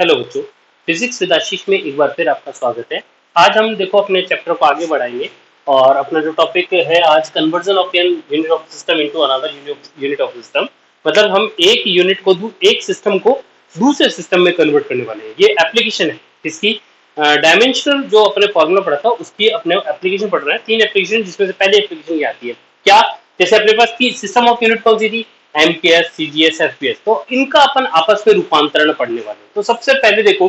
Hello बच्चों, physics with आशीष में एक बार फिर आपका स्वागत है। आज हम देखो अपने चैप्टर को आगे बढ़ाएंगे और अपना जो टॉपिक है आज conversion of an unit of system into another unit of system. मतलब हम एक यूनिट को एक सिस्टम को दूसरे सिस्टम में कन्वर्ट करने वाले हैं। ये एप्लीकेशन है इसकी। डायमेंशनल जो अपने फॉर्मूला पढ़ा था उसकी अपने एप्लीकेशन पढ़ रहे हैं। 3 एप्लीकेशन जिसमें से पहली एप्लीकेशन ये आती है क्या, जैसे अपने पास की सिस्टम ऑफ यूनिट कौन सी थी, एमकेएस, सीजीएस, एफपीएस। तो इनका अपन आपस में रूपांतरण पढ़ने वाले हैं। तो सबसे पहले देखो,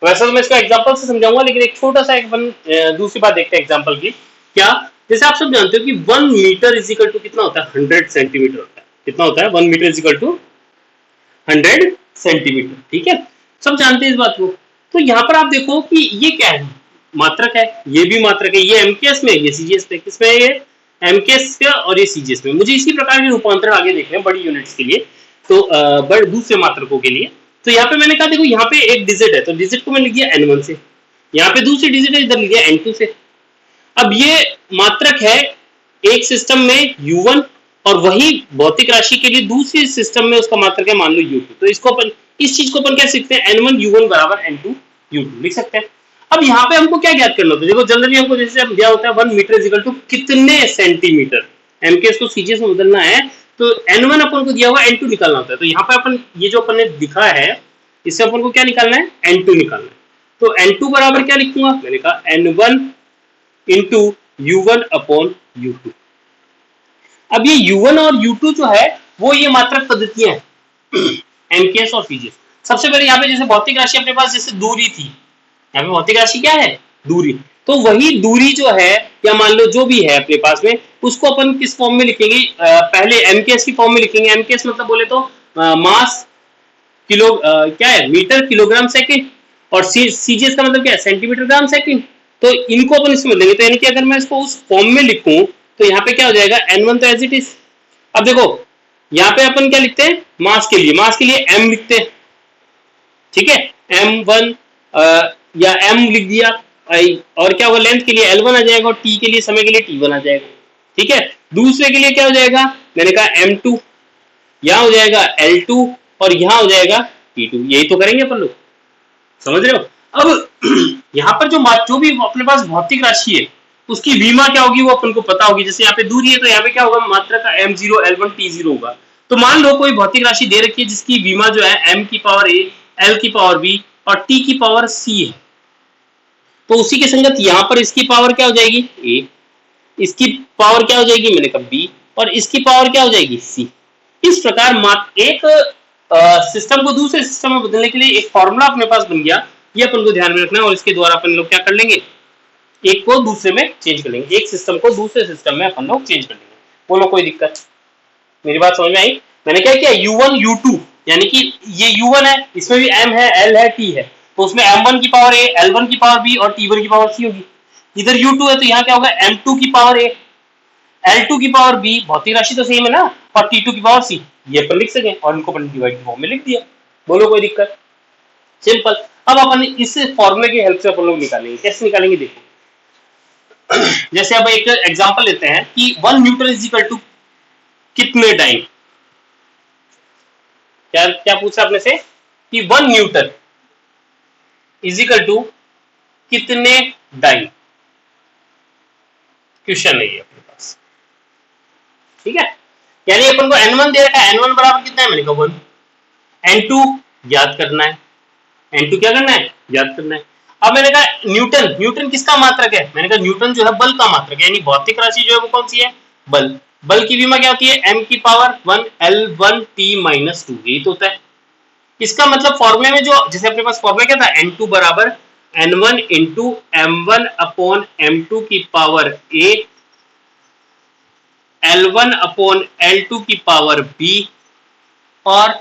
वैसे तो मैं इसको एग्जांपल से समझाऊंगा, लेकिन एक छोटा सा एक अपन दूसरी बात देखते हैं एग्जांपल की। क्या, जैसे आप सब जानते हो कि 1 मीटर इज इक्वल टू कितना होता है, 100 सेंटीमीटर होता है। कितना होता है, 1 metre is equal to 100 centimetre. ठीक है, सब जानते हैं इस बात को। तो यहाँ पर आप देखो कि ये क्या है, मात्रक है, ये भी मात्रक है। ये एमकेएस में, ये सीजीएस में। किसमें है ये, एमकेएस का और ये सीजीएस में। मुझे इसी प्रकार के रूपांतरण आगे देखने हैं बड़ी यूनिट्स के लिए, तो बड़े दूसरे मात्रकों के लिए। तो यहाँ पे मैंने कहा देखो, यहाँ पे एक डिजिट है तो डिजिट को मैंने लिख दिया n1 से, यहाँ पे दूसरी डिजिट है, इधर लिख दिया n2 से। अब ये मात्रक है एक सिस्टम में u1 और वही भौतिक राशि के लिए दूसरी सिस्टम में उसका मात्रक है मान लो u2। तो इसको अपन, इस चीज को अपन कैसे लिखते हैं, n1 u1 बराबर n2 u2 लिख सकते हैं। अब यहाँ पे हमको क्या ज्ञात करना होता है, देखो जनरली हमको जैसे दिया होता है 1 मीटर इक्वल टू कितने सेंटीमीटर, एमकेएस को सीजीएस में बदलना है तो n1 अपन को दिया हुआ n2 निकालना होता है। तो यहाँ पे अपन ये जो अपन ने दिखा है इससे अपन को क्या निकालना है, n2 निकालना है। तो n2 बराबर क्या लिखूंगा, मैंने कहा n1 into u1 upon u2। अब ये u1 और u2 जो है वो ये मात्रक पद्धतियां हैं एमकेएस और सीजीएस। सबसे पहले यहाँ पे जैसे भौतिक राशि अपने पास जैसे दूरी थी, यहाँ पे भौतिक राशि क्या है, दूरी। तो वही दूरी जो है या मान लो जो भी है अपने पास में, उसको अपन किस फॉर्म में लिखेंगे, पहले एमकेएस की फॉर्म में लिखेंगे। एमकेएस मतलब बोले तो मास किलो, क्या है, मीटर किलोग्राम सेकंड, और सीजीएस का मतलब क्या है, सेंटीमीटर ग्राम सेकंड। तो इनको अपन इसमें बदलेंगे। तो यानी कि अगर मैं इसको उस फॉर्म में लिखूं तो यहाँ पे क्या हो जाएगा, n1 तो एज इट इज। अब देखो यहाँ पे अपन क्या लिखते हैं, मास के लिए m लिखते हैं। ठीक है, m1 या m लिख दिया, और क्या होगा, लेंथ के लिए L1 आ जाएगा और t के लिए, समय के लिए T1 आ जाएगा। ठीक है, दूसरे के लिए क्या हो जाएगा, मैंने कहा m2, यहाँ हो जाएगा L2 और यहाँ हो जाएगा T2। यही तो करेंगे अपन लोग, समझ रहे हो। अब यहाँ पर जो भी अपने पास भौतिक राशि है उसकी विमा क्या होगी वो अपन को पता होगी। जैसे यहाँ पे दूरी है तो यहाँ पे क्या होगा, मात्रा का m0 L1 T0 होगा। तो मान लो कोई भौतिक राशि दे रखी है जिसकी विमा जो है m की पावर a, l की पावर b और t की पावर c है। तो उसी के संगत यहाँ पर इसकी पावर क्या हो जाएगी, a, इसकी पावर क्या हो जाएगी, मैंने कहा b, और इसकी पावर क्या हो जाएगी, c। इस प्रकार एक सिस्टम को दूसरे सिस्टम में बदलने के लिए एक फॉर्मूला अपने पास बन गया। ये अपन को ध्यान में रखना है और इसके द्वारा अपन लोग क्या कर लेंगे, एक को दूसरे में चेंज कर लेंगे, एक सिस्टम को दूसरे सिस्टम में अपन लोग चेंज कर लेंगे। बोलो कोई दिक्कत, मेरी बात समझ में आई। मैंने क्या किया, u1 u2, यानी कि ये u1 है, इसमें भी m है, l है, t है, तो उसमें m1 की पावर a, l1 की पावर b और t1 की पावर c होगी। इधर u2 है तो यहाँ क्या होगा, m2 की पावर a, L2 की पावर b, भौतिक राशि तो सेम है ना, और T2 की पावर c। ये अपन लिख सके और इनको अपन डिवाइड फॉर्म में लिख दिया। बोलो कोई दिक्कत, सिंपल। अब अपन इस फॉर्मूले की हेल्प से अपन लोग निकालेंगे। कैसे निकालेंगे देखो, जैसे अब एक एग्जांपल लेते हैं कि 1 न्यूटन इज इक्वल टू कितने डाइन। क्या क्या पूछा आपने से कि 1 न्यूटन इज इक्वल टू कितने डाइन, क्वेश्चन है ये अपने पास। ठीक है, यानी अपन को n1 दे रखा है, n1 बराबर कितना है, मैंने कहा 1, n2 ज्ञात करना है, n2 क्या करना है, ज्ञात करना है। अब मैंने कहा न्यूटन, न्यूटन किसका मात्रक है, मैंने कहा न्यूटन जो है बल का मात्रक है, यानी भौतिक राशि जो है वो कौन सी है, बल। बल की विमा क्या होती है, m की पावर 1 L1 T माइनस 2, यही तो होता है। इसका मतलब फॉर्मूले में जो, जैसे अपने पास फॉर्मूला क्या था, n2 बराबर n1 into m1 upon m2 की power a, L1 upon L2 की पावर b और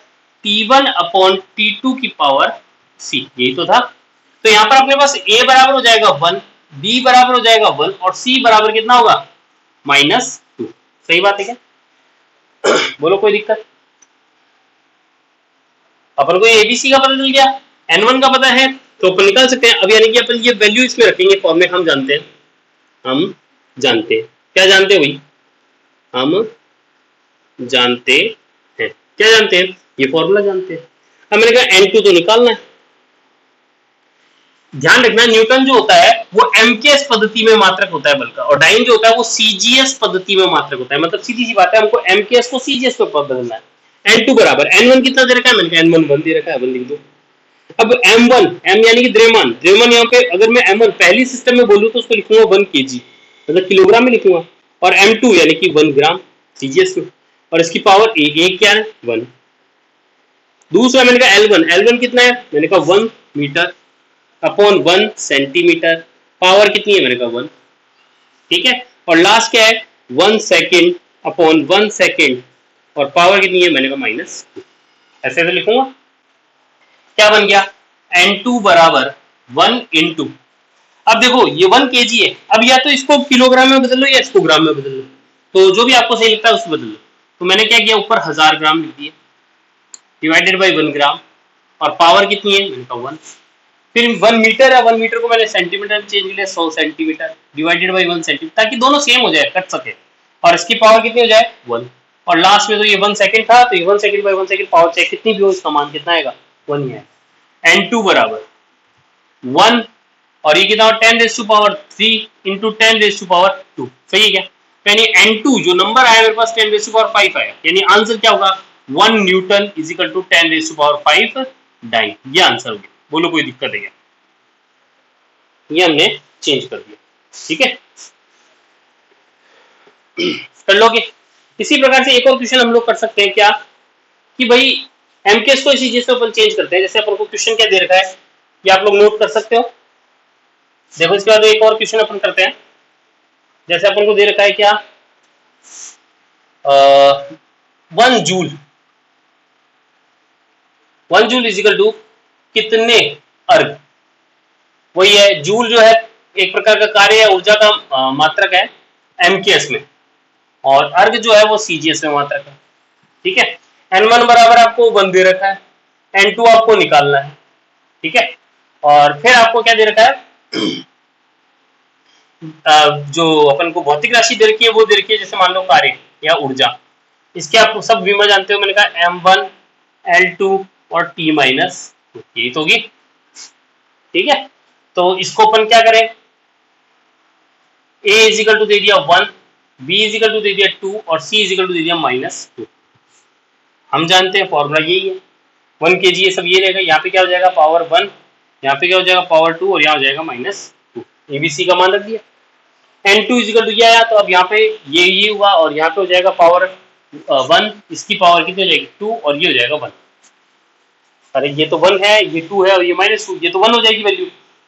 T1 अपॉन T2 की पावर c, यही तो था। तो यहाँ पर अपने पास a बराबर हो जाएगा 1, b बराबर हो जाएगा 1 और c बराबर कितना होगा, -2। सही बात है क्या बोलो कोई दिक्कत। अपन को एबीसी का पता चल गया, n1 का पता है तो अपन निकाल सकते हैं। अब यानी कि अपन ये वैल्यू इसमें रखेंगे फॉर्मूले, हम जानते हैं क्या जानते हैं भाई, हम जानते हैं, क्या जानते हैं, ये फॉर्मूला जानते हैं। अब मैंने कहा n2 तो निकालना है, ध्यान रखना न्यूटन जो होता है वो एमकेएस पद्धति में मात्रक होता है बल का, और डाइन जो होता है वो सीजीएस पद्धति में मात्रक होता है। मतलब सीधी सी बात है, हमको एमकेएस को सीजीएस में बदलना है। n2 बराबर n1 कितना दे रखा है, मैंने कहा n1 1 दे रखा है, 1 लिख दो। अब m1, m यानी कि द्रव्यमान, द्रव्यमान यहाँ पे अगर मैं m1 पहली सिस्टम में बोलूं तो उसको लिखूंगा 1 kg, मतलब किलोग्राम में लिखूंगा, और m2 यानी कि 1 ग्राम सीजीएस में, और इसकी पावर एक क्या है 1। दूसरा मैंने कहा L1, L1 कितना है, मैंने कहा 1 मीटर अपॉन 1 सेंटीमीटर, पावर कितनी है, मैंने कहा 1, ठीक है। और लास्ट क्या है 1 सेकेंड अपॉन 1 सेकेंड, और पावर कितनी है, मैंने कहा -2। ऐसे तो लिखूंगा, क्या बन गया n2 बराबर 1 इंटू, अब देखो ये 1 kg है, अब या तो इसको किलोग्राम में बदल लो या इसको ग्राम में बदल लो, तो जो भी आपको सही लगता है उसको बदल लो। तो मैंने क्या किया, ऊपर 1000 ग्राम लिख दिया डिवाइडेड बाई 1 ग्राम, और पावर कितनी है, मैंने कहा 1। फिर 1 मीटर है, 1 मीटर को मैंने सेंटीमीटर में चेंज किया, 100 सेंटीमीटर डिवाइडेड बाई 1 सेंटीमीटर, ताकि दोनों सेम हो जाए, कट सके, और इसकी पावर कितनी हो जाए 1। और लास्ट में तो ये 1 सेकंड था, तो ये 1 सेकंड बाई 1 सेकंड, पावर चाहे कितनी भी हो इसका मान कितना आएगा 1 ही है। n2 बराबर 1, और ये कितना 10⁻³ इंटू 10⁻², सही है क्या। यानी n2 जो नंबर आया मेरे पास 10⁵ आया, यानी आंसर क्या होगा 1 newton is equal to 10⁵ dyne, ये आंसर हो गया। बोलो कोई दिक्कत है क्या, ये हमने चेंज कर दिया, ठीक है, कर लोगे। इसी प्रकार से एक और क्वेश्चन हम लोग कर सकते हैं क्या, कि भाई एमकेएस को इसी चीज से अपन चेंज करते हैं। जैसे अपन को क्वेश्चन क्या दे रखा है, ये आप लोग नोट कर सकते हो। देखो इसके बाद एक और क्वेश्चन अपन करते हैं। जैसे अपन को दे रखा है क्या 1 joule, 1 joule is equal to कितने अर्ग। वही है, जूल जो है एक प्रकार का कार्य है, ऊर्जा का मात्रक है एमकेएस में, और अर्ग जो है वो सीजीएस में मात्रक है, ठीक है। n1 बराबर आपको 1 दे रखा है, n2 आपको निकालना है, ठीक है। और फिर आपको क्या दे रखा है जो अपन को भौतिक राशि दे रखी है वो दे रखी है, जैसे मान लो कार्य या ऊर्जा, इसके आप सब विमा जानते हो, मैंने कहा m1 L2 और T माइनस, यही तो होगी, ठीक है। तो इसको अपन क्या करें, A इज इक्वल टू दे दिया 1, B इज इक्वल टू दे दिया 2, और C इज इक्वल टू दे दिया -2। हम जानते हैं फॉर्मूला यही है, 1 kg ये सब ये रहेगा, यहाँ पे क्या हो जाएगा पावर 1, यहाँ पे क्या हो जाएगा पावर 2, और यहाँ हो जाएगा -2। ABC का मान रख दिया। n2 इज इक्वल टू ये आया, तो अब यहाँ पे ये हुआ, और यहाँ पे हो जाएगा पावर 1, इसकी पावर कितनी हो जाएगी 2, और ये हो जाएगा 1। अरे ये तो 1 है, ये 2 है, और ये -2, ये तो 1 हो जाएगी वैल्यू,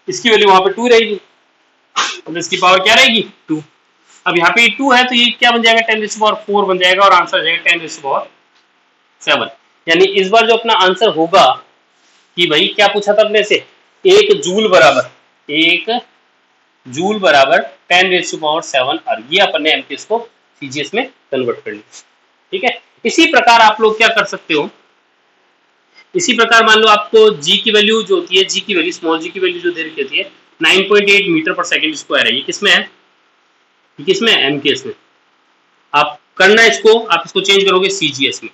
इसकी वैल्यू वहां पे 2 रहेगी, तो इसकी पावर क्या रहेगी 2। अब यहाँ पे 2 है, तो ये क्या बन जाएगा 10⁴ बन जाएगा, और आंसर आ जाएगा 10⁻7। यानी इस बार जो अपना आंसर होगा कि भाई क्या पूछा था अपने से, 1 जूल बराबर 10⁻7 अर्ग, ये अपन ने एमकेएस को सीजीएस में कन्वर्ट कर लिया, ठीक है। इसी प्रकार आप लोग क्या कर सकते हो, इसी प्रकार मान लो आपको जी की वैल्यू जो होती है, जी की वैल्यू स्मॉल जी की वैल्यू जो दे रखी होती है 9.8 मीटर पर सेकंड स्क्वायर है, ये किसमें है, ये किसमें है एमकेएस में। आप करना इसको, आप इसको चेंज करोगे सीजीएस में,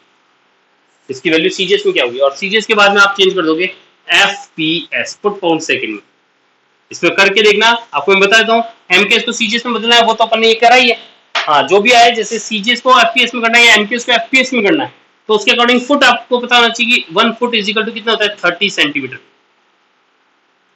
इसकी वैल्यू सीजीएस में क्या होगी, और सीजीएस के बाद में आप चेंज कर दोगे एफपीएस, फुट पाउंड सेकंड में। इसमें करके देखना, आपको मैं बता देता हूँ, एमकेएस को सीजीएस में बदलना है वो तो अपन ने ये करा ही है। हाँ, जो भी आए, जैसे सीजीएस को एफपीएस में करना है या एमकेएस को एफपीएस में करना है, तो उसके अकॉर्डिंग फुट आपको पता होना चाहिए कि 1 फुट इज इक्वल टू कितना होता है 30 सेंटीमीटर।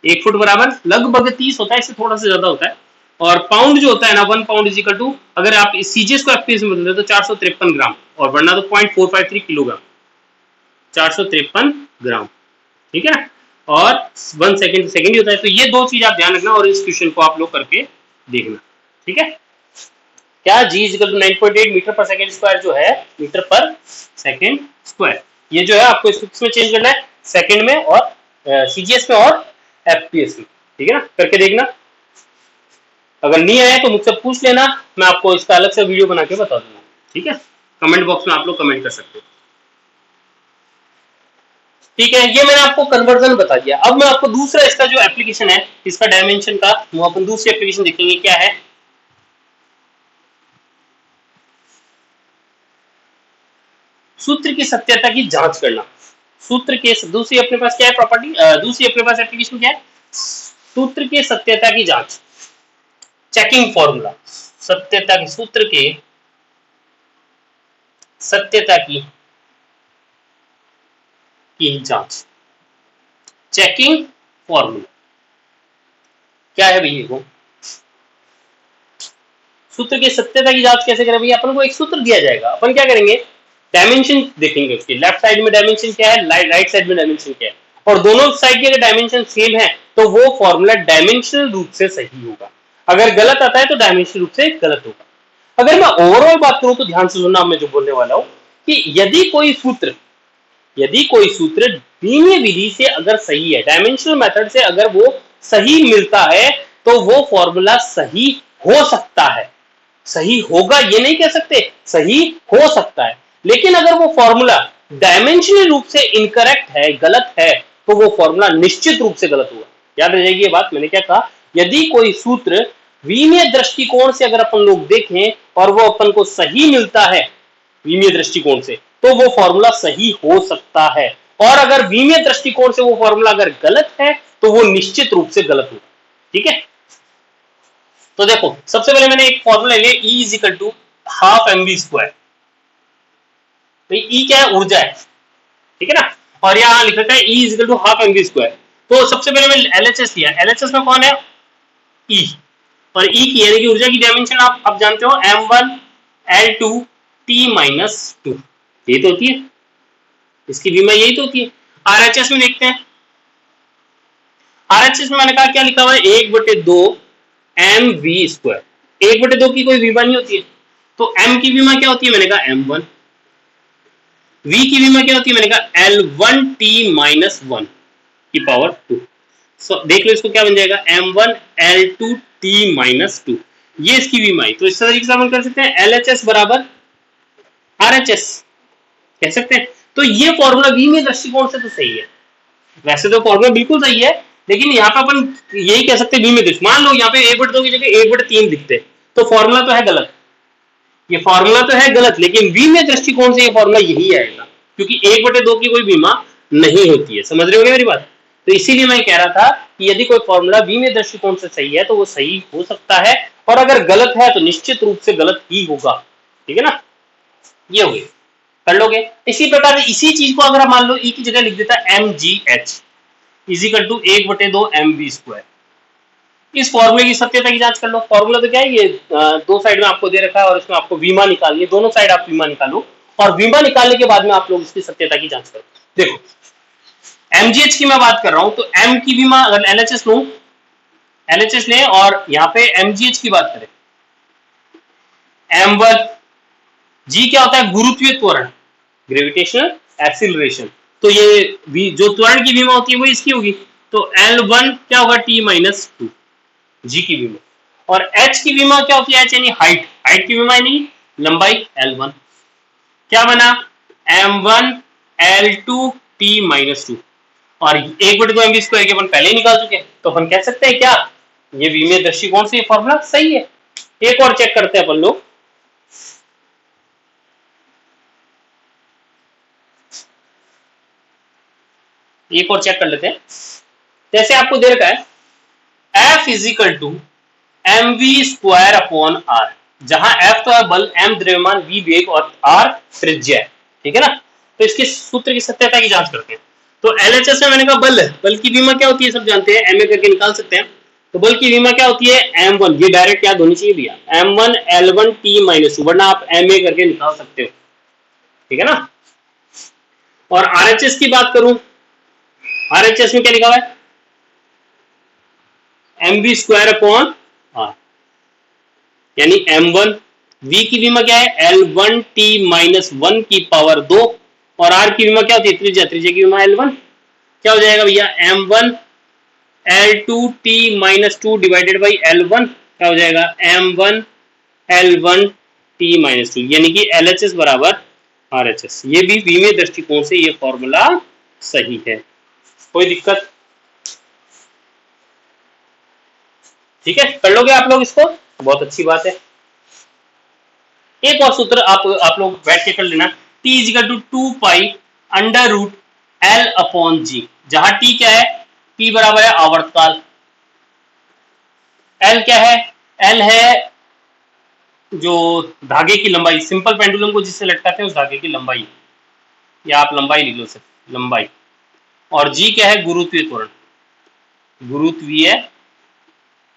1 फुट बराबर लगभग 30 होता है, इससे थोड़ा सा ज्यादा होता है। और पाउंड जो होता है ना, 1 पाउंड इज इक्वल टू, अगर आप सीजीएस को एफपीएस में बदलते तो 453 ग्राम, और बढ़ना तो 0.453 किलोग्राम, 453 ग्राम, ठीक है ना। और 1 सेकंड ही होता है। तो ये दो चीज आप ध्यान रखना, और इस क्वेश्चन को आप लोग करके देखना, ठीक है। क्या G is equal to 9.8 metre पर सेकंड स्क्वायर जो है, मीटर पर सेकंड स्क्वायर, ये जो है आपको इसमें चेंज करना है, सेकंड में और सीजीएस में और एफपीएस में, ठीक है ना। करके देखना, अगर नहीं आया तो मुझसे पूछ लेना, मैं आपको इसका अलग से वीडियो बना के बता दूंगा, ठीक है। कमेंट बॉक्स में आप लोग कमेंट कर सकते हो, ठीक है। ये मैंने आपको कन्वर्जन बता दिया। अब मैं आपको दूसरा इसका जो एप्लीकेशन है, इसका डायमेंशन का, वो अपन दूसरी एप्लीकेशन देखेंगे क्या है। सूत्र की सत्यता की जांच करना। सूत्र के दूसरी अपने पास क्या है प्रॉपर्टी, दूसरी अपने पास एप्लीकेशन क्या है, सूत्र के सत्यता की जांच, चेकिंग फॉर्मूला, सत्यता के सूत्र के सत्यता की जांच, चेकिंग फॉर्मूला क्या है भैया? वो सूत्र की सत्यता की जांच कैसे करें भैया? अपन को एक सूत्र दिया जाएगा, अपन क्या करेंगे, डायमेंशन देखेंगे उसके, लेफ्ट साइड में डायमेंशन क्या है, राइट साइड में डायमेंशन क्या है, और दोनों साइड के अगर डायमेंशन सेम है तो वो फॉर्मूला डायमेंशनल रूप से सही होगा, अगर गलत आता है तो डायमेंशनल रूप से गलत होगा। अगर मैं ओवरऑल बात करूं तो ध्यान से सुनना, मैं जो बोलने वाला हूं कि यदि कोई सूत्र बीनीय विधि से अगर सही है, डायमेंशनल मेथड से अगर वो सही मिलता है तो वो फॉर्मूला सही हो सकता है, सही होगा ये नहीं कह सकते, सही हो सकता है। लेकिन अगर वो फॉर्मूला डायमेंशनल रूप से इनकरेक्ट है, गलत है, तो वो फॉर्मूला निश्चित रूप से गलत होगा। याद रह जाएगी ये बात, मैंने क्या कहा, यदि कोई सूत्र विमीय दृष्टिकोण से अगर अपन लोग देखें और वो अपन को सही मिलता है विमीय दृष्टिकोण से, तो वो फॉर्मूला सही हो सकता है, और अगर विमीय दृष्टिकोण से वो फॉर्मूला अगर गलत है तो वो निश्चित रूप से गलत होगा। ठीक है, तो देखो सबसे पहले मैंने एक फॉर्मूला लिया, E is equal to half M V square. भाई E क्या है, ऊर्जा है, ठीक है ना, और यहां लिख रखा है E is equal to half M V square. तो सबसे पहले मैं LHS लिया, LHS में कौन है, E, और E की यानी कि ऊर्जा की डायमेंशन आप जानते हो m1 l2 t माइनस 2, ये तो होती है, इसकी विमा यही तो होती है। RHS में देखते हैं, RHS में मैंने कहा क्या लिखा हुआ है, 1/2 mv स्क्वायर, 1/2 की कोई विमा नहीं होती है, तो m की विमा क्या होती है, मैंने कहा m1, v की विमा क्या होती है, मैंने कहा l1t माइनस 1 की पावर 2। देख लो इसको क्या बन जाएगा, m1 l2t माइनस 2, ये इसकी विमा है। तो इस तरीके से हम कर सकते हैं LHS बराबर RHS कह सकते हैं। तो ये फॉर्मूला विमीय दृष्टिकोण से तो सही है, वैसे तो फॉर्मूला बिल्कुल सही है, लेकिन यहाँ पे अपन यही कह सकते हैं विमीय दृष्टिकोण। मान लो यहाँ पे 1/2 की जगह 1/3 दिखते, तो फॉर्मूला तो है गलत, ये फॉर्मूला तो है गलत, लेकिन विमीय दृष्टिकोण से ये फॉर्मूला यही आएगा, क्योंकि 1/2 की कोई विमा नहीं होती है। समझ रहे हो मेरी बात? तो इसीलिए मैं कह रहा था कि यदि कोई फॉर्मूला विमीय दृष्टिकोण से सही है तो वो सही हो सकता है, और अगर गलत है तो निश्चित रूप से गलत ही होगा। ठीक है ना, ये हो गया, कर लोगे। इसी प्रकार इसी चीज को अगर मान लो E की जगह लिख देता mgh is equal to 1/2 mv square, इस फॉर्मूले की सत्यता की जांच कर लो। फॉर्मूला तो क्या है, ये दो साइड में आपको दे रखा है और इसमें आपको विमा निकालनी है, दोनों साइड आप विमा निकालो, और विमा निकालने के बाद में आप लोग इसकी सत्यता की जांच करो। देखो mgh की मैं बात कर रहा हूं, तो m की विमा अगर LHS लूं, LHS लें और यहाँ पे mgh की बात करें, m1, g क्या होता है, गुरुत्वीय त्वरण, ग्रेविटेशनल एक्सीलरेशन, तो ये जो त्वरण की विमा होती है वो इसकी होगी, तो L1 क्या होगा, t माइनस 2, g की विमा, और h की विमा क्या होती है, h यानी हाइट, हाइट की विमा नहीं लंबाई, L1 क्या बना, m1 l2 t माइनस 2, और 1/2 mv स्क्वायर के अपन पहले ही निकाल चुके हैं, तो अपन कह सकते हैं क्या, ये विमीय दृष्टिकोण से ये फॉर्मूला सही है। एक और चेक करते हैं अपन लोग, एक और चेक कर लेते हैं। जैसे आपको दे रखा है F is equal to mv square upon r, जहां F तो है बल, m द्रव्यमान, v वेग और r त्रिज्या है। ठीक है ना, तो इसके सूत्र की सत्यता की जांच करते हैं। तो LHS में मैंने कहा बल है, बल की विमा क्या होती है सब जानते हैं, ma करके निकाल सकते हैं। तो बल की विमा क्या होती है, m1, ये डायरेक्ट याद होनी चाहिए भैया, m1 l1 t माइनस 2, वरना आप ma करके निकाल सकते हो। ठीक है ना, और RHS की बात करूं, RHS में क्या लिखा हुआ है, mv स्क्वायर अपॉन r, यानी m1, v की विमा क्या है, l1 t माइनस 1 की पावर 2, और r की विमा क्या होती है, त्रिज्या, त्रिज्या की विमा l1, क्या हो जाएगा भैया, m1 l2 t minus 2 divided by l1, क्या हो जाएगा, m1 l1 t माइनस 2, यानी कि LHS बराबर RHS। ये भी विमीय दृष्टिकोण से ये फॉर्मूला सही है, कोई दिक्कत? ठीक है, कर लोगे आप लोग इसको, बहुत अच्छी बात है। एक और सूत्र आप लोग बैठ के कर लेना, t is equal to 2 pi under root l upon g, जहां t क्या है, t बराबर है आवर्तकाल, एल क्या है? एल है जो धागे की लंबाई, सिंपल पेंडुलम को जिससे लटकाते हैं उस धागे की लंबाई, या आप लंबाई लिख लो सिर्फ लंबाई। और जी क्या है? गुरुत्वीय त्वरण, गुरुत्वीय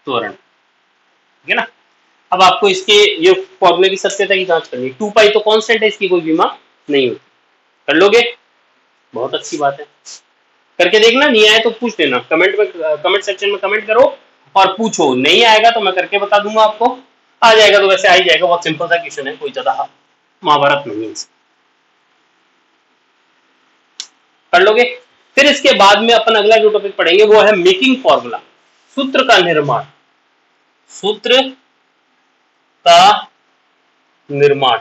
त्वरण, ठीक है ना। अब आपको इसके ये फॉर्मूले की सत्यता की जांच करनी है। 2 पाई तो कांस्टेंट है, इसकी कोई विमा नहीं होती। कर लोगे? बहुत अच्छी बात है, करके देखना। नहीं आए तो पूछ लेना, कमेंट में, कमेंट सेक्शन में कमेंट करो और पूछो। नहीं आएगा तो मैं करके बता दूंगा आपको, आ जाएगा तो वैसे आ ही जाएगा। बहुत सिंपल सा क्वेश्चन है, कोई ज्यादा महाभारत नहीं है। कर लोगे? फिर इसके बाद में अपन अगला जो टॉपिक पढ़ेंगे वो है मेकिंग फॉर्मूला, सूत्र का निर्माण, सूत्र का निर्माण,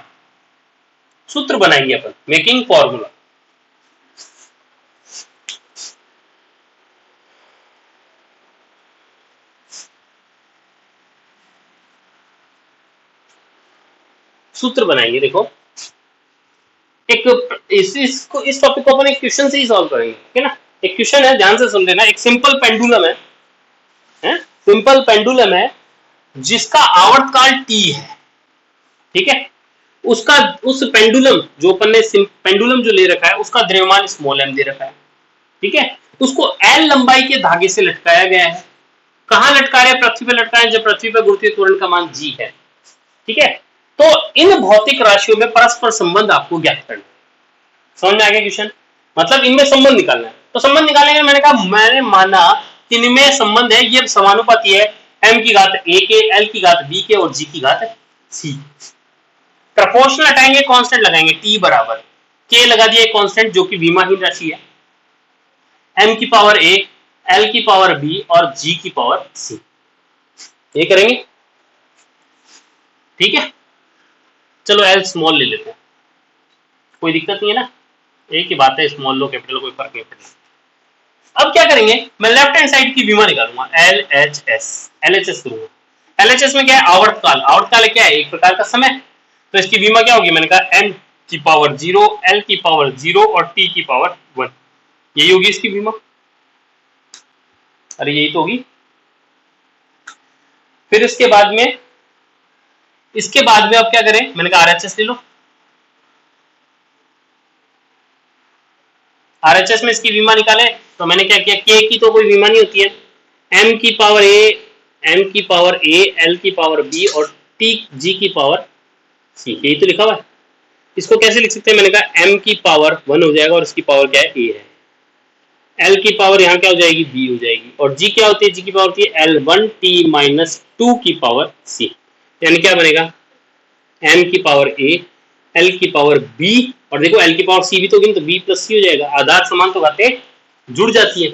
सूत्र बनाएंगे अपन, मेकिंग फॉर्मूला। सूत्र बनाएंगे। देखो एक इस टॉपिक को अपन एक क्वेश्चन से ही सॉल्व करेंगे, ठीक है ना। एक क्वेश्चन है, ध्यान से सुन लेना। एक सिंपल पेंडुलम है, सिंपल पेंडुलम है जिसका आवर्तकाल टी है, ठीक है। उसका, उस पेंडुलम जो अपन ने पेंडुलम जो ले रखा है उसका द्रव्यमान स्मॉल एम दे रखा है, ठीक है। उसको एल लंबाई के धागे से लटकाया गया है। कहां लटका रहे हैं? पृथ्वी पे लटका है, जब पृथ्वी पे गुरुत्वीय त्वरण का मान जी है, ठीक है। तो इन भौतिक राशियों में परस्पर संबंध आपको ज्ञात करना। समझ में आ गया क्वेश्चन? मतलब इनमें संबंध निकालना है। तो संबंध निकालने में मैंने माना कि इनमें संबंध है, ये समानुपाती है, m की घात a के, l की घात b के और g की घात c। प्रपोर्शनल हटाएंगे, कांस्टेंट लगाएंगे, t बराबर k लगा दिया कांस्टेंट जो कि विमाहीन राशि है, m की पावर a, l की पावर b और g की पावर c। ये करेंगे, ठीक है। चलो l स्मॉल ले लेते हैं, कोई दिक्कत नहीं है ना, एक ही बात है, स्मॉल लो कैपिटल कोई फर्क नहीं पड़ेगा। अब क्या करेंगे? मैं लेफ्ट हैंड साइड की विमा निकालूंगा, LHS करूंगा। LHS में क्या है? आवर्तकाल। आवर्तकाल क्या है? एक प्रकार का समय। तो इसकी विमा क्या होगी? मैंने कहा m की पावर 0, l की पावर 0 और t की पावर 1, यही होगी इसकी विमा। अरे यही तो होगी। फिर इसके बाद में अब क्या करें? मैंने कहा RHS ले लो। RHS में इसकी विमा निकाले तो मैंने क्या किया? k की तो कोई विमा नहीं होती है, m की पावर a, l की पावर b और t g की पावर c, यही तो लिखा हुआ है। इसको कैसे लिख सकते हैं? मैंने कहा m की पावर 1 हो जाएगा और इसकी पावर क्या है? a है। l की पावर यहाँ क्या हो जाएगी? b हो जाएगी। और g क्या होती है? g की पावर होती है L1t माइनस 2 की पावर c, यानी क्या बनेगा? m की पावर a, l की पावर b और देखो l की पावर c भी तो होगी तो b प्लस c हो जाएगा। आधार समान तो बातें जुड़ जाती है।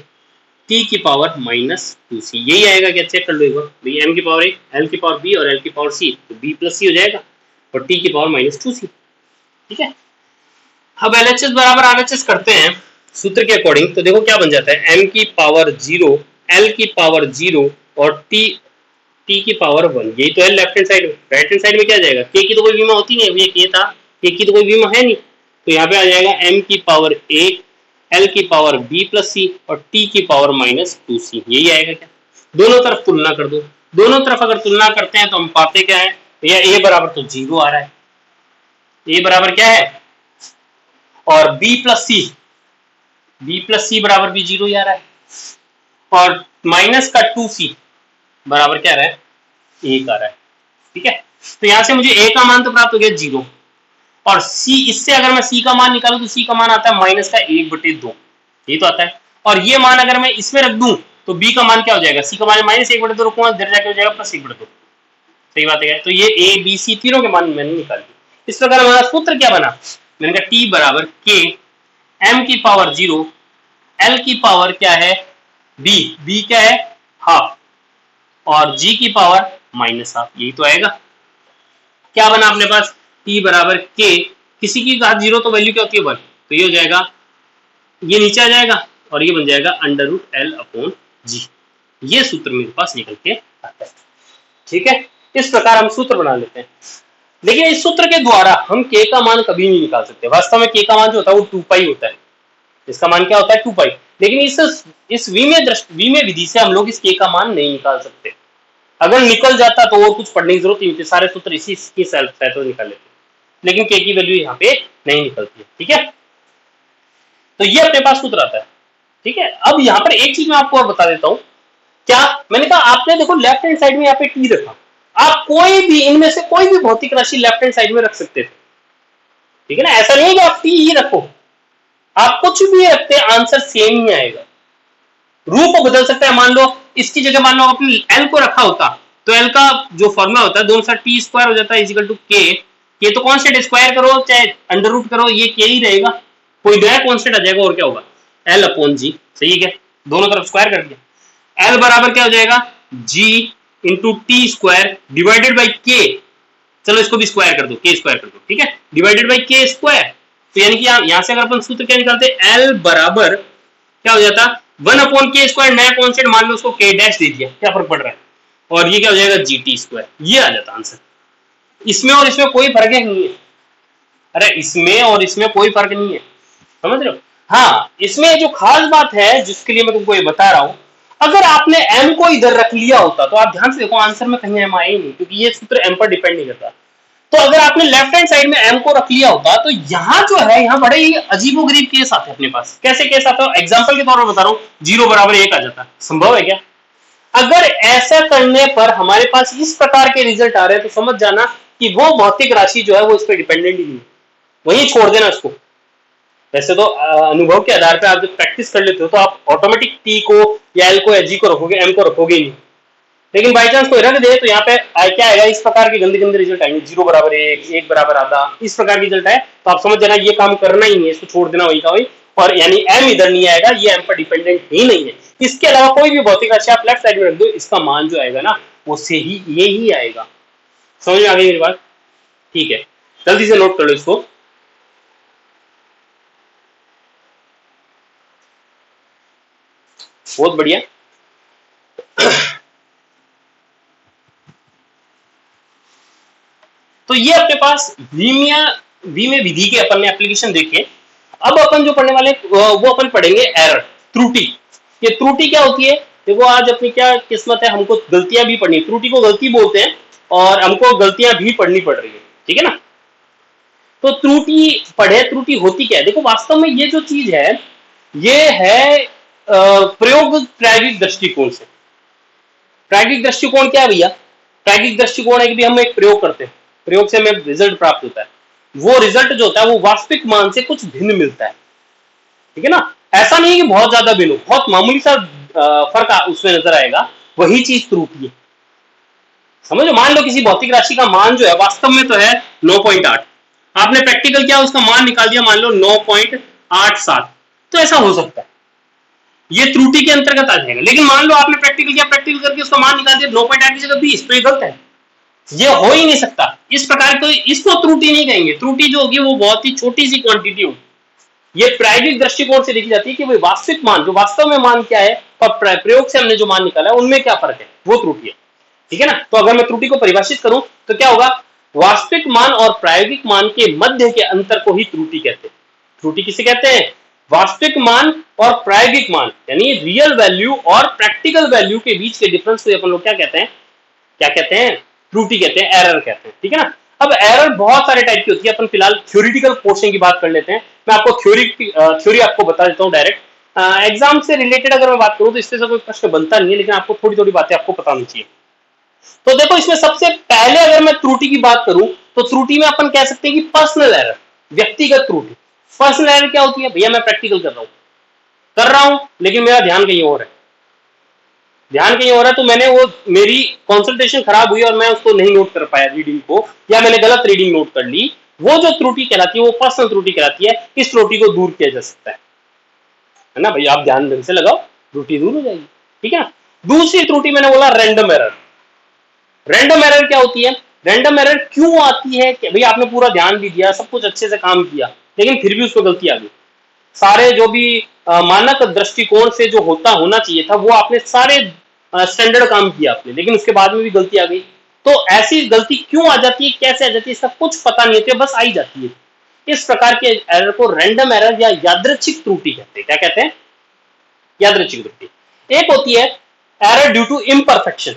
t की पावर माइनस 2c, यही आएगा क्या? चेक कर लो एक बार भाई, m की पावर a, l की पावर b और l की पावर c, तो b प्लस c हो जाएगा और t की पावर माइनस 2c, ठीक है। अब LHS बराबर RHS करते हैं सूत्र के अकॉर्डिंग, तो देखो क्या बन जाता है? m की पावर 0, l की पावर 0 और t की पावर 1, यही तो है लेफ्ट हैंड साइड में। राइट हैंड साइड में क्या आ जाएगा? k की तो कोई विमा होती नहीं है, ये k था, k की तो कोई विमा है नहीं, तो यहाँ पे आ जाएगा m की पावर 1, l की पावर b प्लस c और t की पावर माइनस 2c, यही आएगा क्या? दोनों तरफ तुलना कर दो। दोनों तरफ अगर तुलना करते हैं तो हम पाते क्या है? भैया a बराबर तो 0 आ रहा है, a बराबर क्या है? और b प्लस c बराबर भी 0 ही आ रहा है, और माइनस का 2c बराबर क्या आ रहा है? 1 आ रहा है, ठीक है। तो यहां से मुझे a का मान तो प्राप्त हो गया 0, और c, इससे अगर मैं c का मान निकालूं तो c का मान आता है माइनस का 1/2, ये तो आता है। और ये मान अगर मैं इसमें रख दूं तो b का मान क्या हो जाएगा? c का मान माइनस 1/2 रखूंगा, इधर जाके हो जाएगा प्लस 1/2, सही बात है। तो ये a b c तीनों के मान मैंने निकाल दिए। इस प्रकार हमारा सूत्र क्या बना? मैंने कहा t बराबर k, m की पावर 0, l की पावर क्या है? b क्या है? हाफ, और g की पावर माइनस हाफ, यही तो आएगा। क्या बना अपने पास? t बराबर k, किसी की घात 0 तो वैल्यू क्या होती है? 1, तो ये हो जाएगा, ये नीचे आ जाएगा और ये बन जाएगा √L/g। ये सूत्र मेरे पास निकल के आता है, ठीक है। इस प्रकार हम सूत्र बना लेते हैं। देखिए इस सूत्र के द्वारा हम k का मान कभी नहीं निकाल सकते। वास्तव में k का मान जो होता है वो 2 पाई होता है, इसका मान क्या होता है? 2 पाई। लेकिन इस विमेय विधि से हम लोग इस k का मान नहीं निकाल सकते, अगर निकल जाता तो और कुछ पढ़ने की जरूरत नहीं होती, सारे सूत्र इसी की सहायता से निकाल लेते, लेकिन के की वैल्यू यहाँ पे नहीं निकलती है। ठीक है, तो ये अपने पास सूत्र आता है। ठीक है, अब यहाँ पर एक चीज मैं आपको और बता देता हूं, क्या मैंने कहा आपने देखो लेफ्ट हैंड साइड में यहाँ पे टी रखा, आप कोई भी इनमें से कोई भी भौतिक राशि लेफ्ट हैंड साइड में रख सकते थे। ठीक है ना, ऐसा नहीं है कि आप टी ही रखो, आप कुछ भी रखते आंसर सेम ही आएगा, रूप बदल सकता है। मान लो इसकी जगह मान लो आपने एल को रखा होता तो एल का जो फॉर्मूला होता है दोनों साथ टी स्क्वायर हो जाता है इजिकल टू के तो कॉन्स्टेंट स्क्वायर करो चाहे अंडर रूट करो ये के ही रहेगा, कोई नया कॉन्स्टेंट आ जाएगा और क्या होगा एल अपॉन जी। सही है क्या, दोनों तरफ स्क्वायर कर दिया, एल बराबर क्या हो जाएगा g into t square divided by k, चलो इसको भी स्क्वायर कर दो, के स्क्वायर कर दो। ठीक है, डिवाइडेड बाई के स्क्वायर, तो यानी कि यहां से अगर अपन सूत्र क्या निकालते हैं एल बराबर क्या हो जाता 1 अपॉन के स्क्वायर, नया कॉन्स्टेंट मान लो उसको के डैश दे दिया, क्या फर्क पड़ रहा है, और ये क्या हो जाएगा जी टी स्क्वायर, ये आ जाता आंसर। इसमें और इसमें कोई फर्क नहीं है, अरे इसमें और इसमें कोई फर्क नहीं है, समझ रहे हो। हाँ, इसमें जो खास बात है जिसके लिए मैं तुमको ये बता रहा हूं, अगर आपने m को इधर रख लिया होता तो आप ध्यान से देखो आंसर में कहीं m आया ही नहीं, क्योंकि ये सूत्र m पर डिपेंड नहीं करता। तो अगर आपने लेफ्ट हैंड साइड में m को रख लिया होता तो यहाँ जो है यहाँ बड़े ही अजीबोगरीब केस आते हैं अपने पास। कैसे केस आता है, एग्जांपल के तौर पर बता रहा हूँ, 0 बराबर 1 आ जाता, संभव है क्या। अगर ऐसा करने पर हमारे पास इस प्रकार के रिजल्ट आ रहे हैं तो समझ जाना कि वो भौतिक राशि जो है वो इस पर डिपेंडेंट ही नहीं है, वहीं छोड़ देना उसको। वैसे तो अनुभव के आधार पर आप जब प्रैक्टिस कर लेते हो तो आप ऑटोमेटिक टी को या एल को या जी को रखोगे, एम को रखोगे ही नहीं, लेकिन बाई चांस कोई रख दे तो यहाँ पे क्या आएगा, इस प्रकार के गंदे गंदे रिजल्ट आएंगे, 0 बराबर 1, 1 बराबर आधा, इस प्रकार के रिजल्ट आए तो आप समझ जाना ये काम करना ही नहीं है, इसको छोड़ देना वही का वही, और यानी एम इधर नहीं आएगा, ये एम पर डिपेंडेंट ही नहीं है। इसके अलावा कोई भी भौतिक राशि आप लेफ्ट साइड में रख दो, इसका मान जो आएगा ना वो से ही ये ही आएगा। समझ में आ गई मेरी बात, ठीक है, जल्दी से नोट कर लो इसको। बहुत बढ़िया, तो ये अपने पास वी में विधि के अपन ने एप्लीकेशन देखे। अब अपन जो पढ़ने वाले वो अपन पढ़ेंगे एरर, त्रुटि। ये त्रुटि क्या होती है, देखो आज अपनी क्या किस्मत है, हमको गलतियां भी पढ़नी, त्रुटि को गलती बोलते हैं और हमको गलतियां भी पढ़नी पड़ रही है। ठीक है ना, तो त्रुटि पढ़े, त्रुटि होती क्या है, देखो वास्तव में ये जो चीज है ये है प्रयोग प्रायोगिक दृष्टिकोण से। प्रायोगिक दृष्टिकोण क्या है भैया, प्रायोगिक दृष्टिकोण है कि हम एक प्रयोग करते हैं, प्रयोग से हमें रिजल्ट प्राप्त होता है, वो रिजल्ट जो होता है वो वास्तविक मान से कुछ भिन्न मिलता है। ठीक है ना, ऐसा नहीं है कि बहुत ज्यादा भिन्न, बहुत मामूली सा फर्क उसमें नजर आएगा, वही चीज त्रुटि है। समझो, मान लो किसी भौतिक राशि का मान जो है वास्तव में तो है 9.8, आपने प्रैक्टिकल किया उसका मान निकाल दिया मान लो 9.87, तो ऐसा हो सकता है, ये त्रुटि के अंतर्गत आ जाएगा। लेकिन मान लो आपने प्रैक्टिकल किया, प्रैक्टिकल करके उसका मान निकाल दिया 9.8 की जगह 20, तो ये गलत है, ये हो ही नहीं सकता। इस प्रकार तो इसको त्रुटि नहीं कहेंगे, त्रुटि जो होगी वो बहुत ही छोटी सी क्वांटिटी होगी। ये प्रायोगिक दृष्टिकोण से देखी जाती है कि भाई वास्तविक मान, जो वास्तव में मान क्या है और प्रयोग से हमने जो मान निकाला है उनमें क्या फर्क है, वो त्रुटि है। ठीक है ना, तो अगर मैं त्रुटि को परिभाषित करूं तो क्या होगा, वास्तविक मान और प्रायोगिक मान के मध्य के अंतर को ही त्रुटि कहते हैं। त्रुटि किसे कहते हैं, वास्तविक मान और प्रायोगिक मान यानी रियल वैल्यू और प्रैक्टिकल वैल्यू के बीच के डिफरेंस को अपन लोग क्या कहते हैं, क्या कहते हैं, त्रुटि कहते हैं, एरर कहते हैं। ठीक है ना, अब एरर बहुत सारे टाइप की होती है, अपन फिलहाल थ्योरेटिकल पोर्शन की बात कर लेते हैं। मैं आपको थ्योरी आपको बता देता हूँ डायरेक्ट, एग्जाम से रिलेटेड अगर मैं बात करूँ तो इससे कोई प्रश्न बनता नहीं है, लेकिन आपको थोड़ी थोड़ी बातें आपको पता होनी चाहिए। तो देखो इसमें सबसे पहले अगर मैं त्रुटि की बात करूं तो त्रुटि में अपन कह सकते हैं कि पर्सनल एरर, व्यक्तिगत त्रुटि। पर्सनल एरर क्या होती है, भैया मैं प्रैक्टिकल कर रहा हूं लेकिन मेरा ध्यान कहीं और है, ध्यान कहीं और है, तो मैंने वो मेरी कंसंट्रेशन खराब हुई और मैं उसको नहीं नोट कर पाया रीडिंग को, या मैंने गलत रीडिंग नोट कर ली, वो जो त्रुटि कहलाती है वो पर्सनल त्रुटि कहलाती है। इस त्रुटि को दूर किया जा सकता है ना भैया, आप ध्यान ढंग से लगाओ, त्रुटि दूर हो जाएगी। ठीक है ना, दूसरी त्रुटि मैंने बोला रैंडम एरर। रैंडम एरर क्या होती है, रैंडम एरर क्यों आती है कि भाई आपने पूरा ध्यान भी दिया, सब कुछ अच्छे से काम किया, लेकिन फिर भी उसको गलती आ गई, सारे जो भी मानक दृष्टिकोण से जो होना चाहिए था वो आपने सारे स्टैंडर्ड काम किया आपने, लेकिन उसके बाद में भी गलती आ गई। तो ऐसी गलती क्यों आ जाती है, कैसे आ जाती है, इसका कुछ पता नहीं होता, बस आई जाती है। इस प्रकार के एरर को रैंडम एरर या यादृच्छिक त्रुटि कहते हैं। क्या कहते हैं, यादृच्छिक त्रुटि। एक होती है error due to imperfection,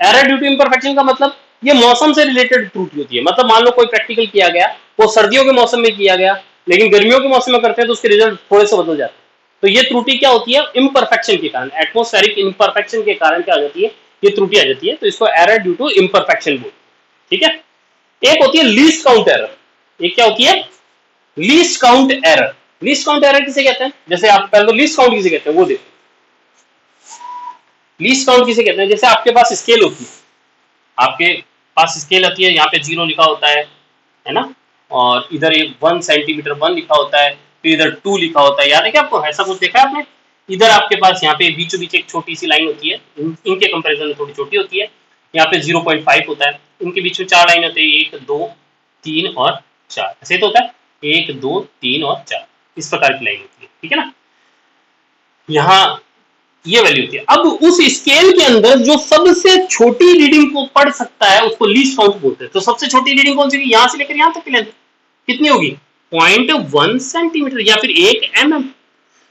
error due to imperfection का मतलब ये मौसम से रिलेटेड त्रुटि होती है। मतलब मान लो कोई प्रैक्टिकल किया गया, वो सर्दियों के मौसम में किया गया, लेकिन गर्मियों के मौसम में करते हैं तो उसके रिजल्ट थोड़े से बदल जाते हैं। तो ये त्रुटि क्या होती है? इम्परफेक्शन के कारण, एटमॉस्फेरिक इम्परफेक्शन के कारण क्या हो जाती है? ये त्रुटि आ जाती है। तो इसको एरर ड्यू टू इम्परफेक्शन बोलते हैं। ठीक है। एक होती है लीस्ट काउंट एरर। एक क्या होती है? Least count error. Least count error किसे कहते हैं? जैसे आप पहले तो लीस्ट काउंट किसे कहते हैं वो देखो। लीस्ट काउंट किसे कहते हैं? जैसे आपके पास स्केल होती है, आपके पास स्केल आती है, यहाँ पे 0 लिखा होता है ना, और इधर एक 1 सेंटीमीटर 1 लिखा होता है, फिर इधर 2 लिखा होता है। याद है क्या आपको? ऐसा कुछ देखा है आपने? इधर आपके पास यहाँ पे बीचों बीच एक छोटी सी लाइन होती है, इनके कंपैरिजन में थोड़ी छोटी होती है। यहाँ पे 0.5 होता है, इनके बीच में 4 लाइन होती है, 1 2 3 और 4। ऐसे तो होता है 1 2 3 और 4, इस प्रकार की लाइन होती है। ठीक है ना। यहाँ ये वैल्यू होती है। अब उस स्केल के अंदर जो सबसे छोटी रीडिंग को पढ़ सकता है उसको लीस्ट काउंट बोलते हैं। तो सबसे छोटी रीडिंग कौन सी? यहां से लेकर यहां तक की लेंथ कितनी होगी? 0.1 सेंटीमीटर या फिर 1 mm।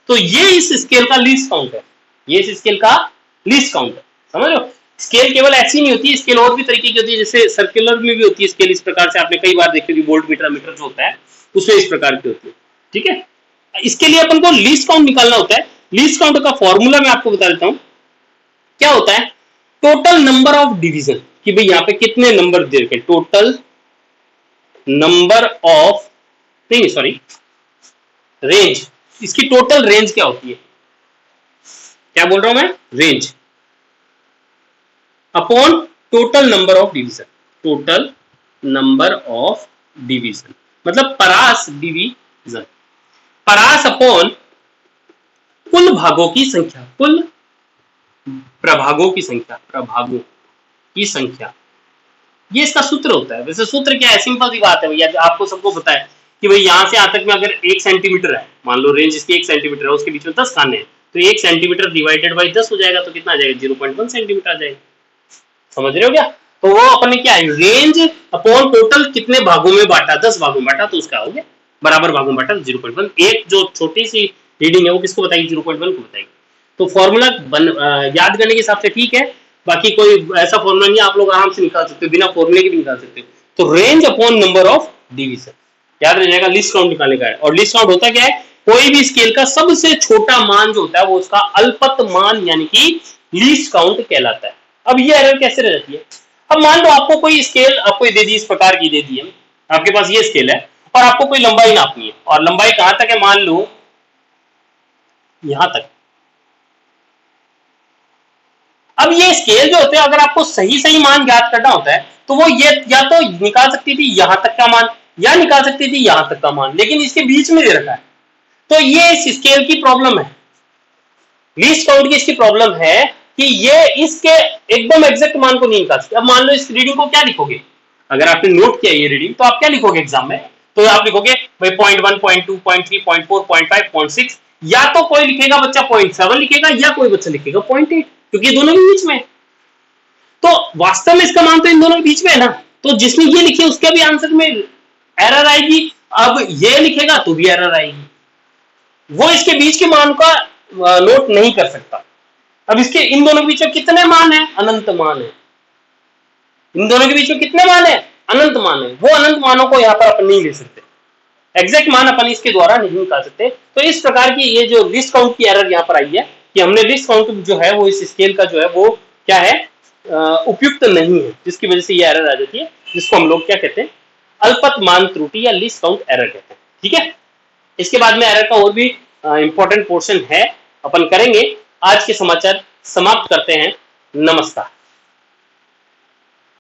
तो ये इस स्केल का लीस्ट काउंट है। ये इस स्केल का लीस्ट काउंट है। समझ लो, स्केल केवल ऐसी नहीं होती, स्केल और भी तरीके की होती है। जैसे सर्कुलर में भी होती है स्केल इस प्रकार से, आपने कई बार देखी होगी, वोल्ट मीटर मीटर जो होता है उसमें इस प्रकार की होती है। ठीक है। इसके लिए अपन को लीस्ट काउंट निकालना होता है। लीस्ट काउंट का फॉर्मूला मैं आपको बता देता हूं क्या होता है। टोटल नंबर ऑफ डिवीजन, कि भाई यहां पे कितने नंबर दे रखे, टोटल नंबर ऑफ, नहीं सॉरी, रेंज। इसकी टोटल रेंज क्या होती है? क्या बोल रहा हूं मैं? Range upon total number of division. Total number of division मतलब परास डिवीजन। परास अपॉन कुल भागों की संख्या, कुल प्रभागों की संख्या, प्रभागों की संख्या। ये इसका सूत्र होता है। वैसे सूत्र क्या है? सिंपल सी बात है भैया, आपको सबको पता है कि भाई यहां से यहां तक में अगर 1 सेंटीमीटर है, मान लो रेंज इसकी 1 सेंटीमीटर है, उसके बीच में 10 खाने हैं, तो 1 सेंटीमीटर डिवाइडेड बाई 10 हो जाएगा, तो कितना आ जाएगा? 0.1 सेंटीमीटर आ जाएगा। समझ रहे हो क्या? तो वो अपने क्या है? रेंज अपॉन टोटल कितने भागों में बांटा, 10 भागों में बांटा, तो उसका हो गया बराबर भागों में बांटा 0.1। एक जो छोटी सी रीडिंग है वो किसको बताएगी? 0.1 को बताएगी। तो फॉर्मूला याद करने के हिसाब से ठीक है, बाकी कोई ऐसा फॉर्मूला नहीं, आप लोग आराम से निकाल सकते हो, बिना फॉर्मूले के भी निकाल सकते हो। तो range upon number of division याद रह जाएगा, लिस्ट काउंट निकालने का है। और लिस्ट काउंट होता क्या है? कोई भी स्केल का सबसे छोटा मान जो होता है वो उसका अल्पत मान यानी कि लीस्ट काउंट कहलाता है। अब ये एरर कैसे रह जाती है? अब मान लो आपको कोई स्केल आपको दे दी, इस प्रकार की दे दी है, आपके पास ये स्केल है और आपको कोई लंबाई नापनी है, और लंबाई कहां तक है? मान लो यहां तक। अब ये स्केल जो होते हैं, अगर आपको सही सही मान ज्ञात करना होता है तो वो ये या तो निकाल सकती थी यहां तक का मान, या निकाल सकती थी यहां तक का मान, लेकिन इसके बीच में दे रखा है। तो ये इस स्केल की प्रॉब्लम है, लीस्ट काउंट की इसकी प्रॉब्लम है कि ये इसके एकदम एग्जैक्ट मान को नहीं निकाल सकते। अब मान लो इस रीडिंग को क्या लिखोगे? अगर आपने नोट किया ये रीडिंग तो आप क्या लिखोगे एग्जाम में? तो आप लिखोगे भाई 0.1 0.2 0.3 0.4 0.5 0.6, या तो कोई लिखेगा बच्चा 0.7 लिखेगा, या कोई बच्चा लिखेगा 0.8, क्योंकि ये दोनों के बीच में। तो वास्तव में इसका मान तो इन दोनों के बीच में है ना, तो जिसने ये लिखे उसके भी आंसर में एरर आएगी। अब ये लिखेगा तो भी एरर आएगी, वो इसके बीच के मान का नोट नहीं कर सकता। अब इसके इन दोनों के बीच में कितने मान है? अनंत मान है। इन दोनों के बीच में कितने मान है? अनंत मान है। वो अनंत मानों को यहाँ पर अपन नहीं ले सकते, एग्जैक्ट मान अपन इसके द्वारा नहीं निकाल सकते। तो इस प्रकार की ये जो लिस्ट काउंट की एरर यहाँ पर आई है कि हमने लिस्ट काउंट जो है वो इस स्केल का जो है वो क्या है? उपयुक्त नहीं है, जिसकी वजह से ये एरर आ जाती है, जिसको हम लोग क्या कहते हैं? अल्पत मान त्रुटि या लिस्ट काउंट एरर कहते हैं। ठीक है। इसके बाद में एरर का और भी इंपॉर्टेंट पोर्शन है, अपन करेंगे। आज के समाचार समाप्त करते हैं। नमस्कार।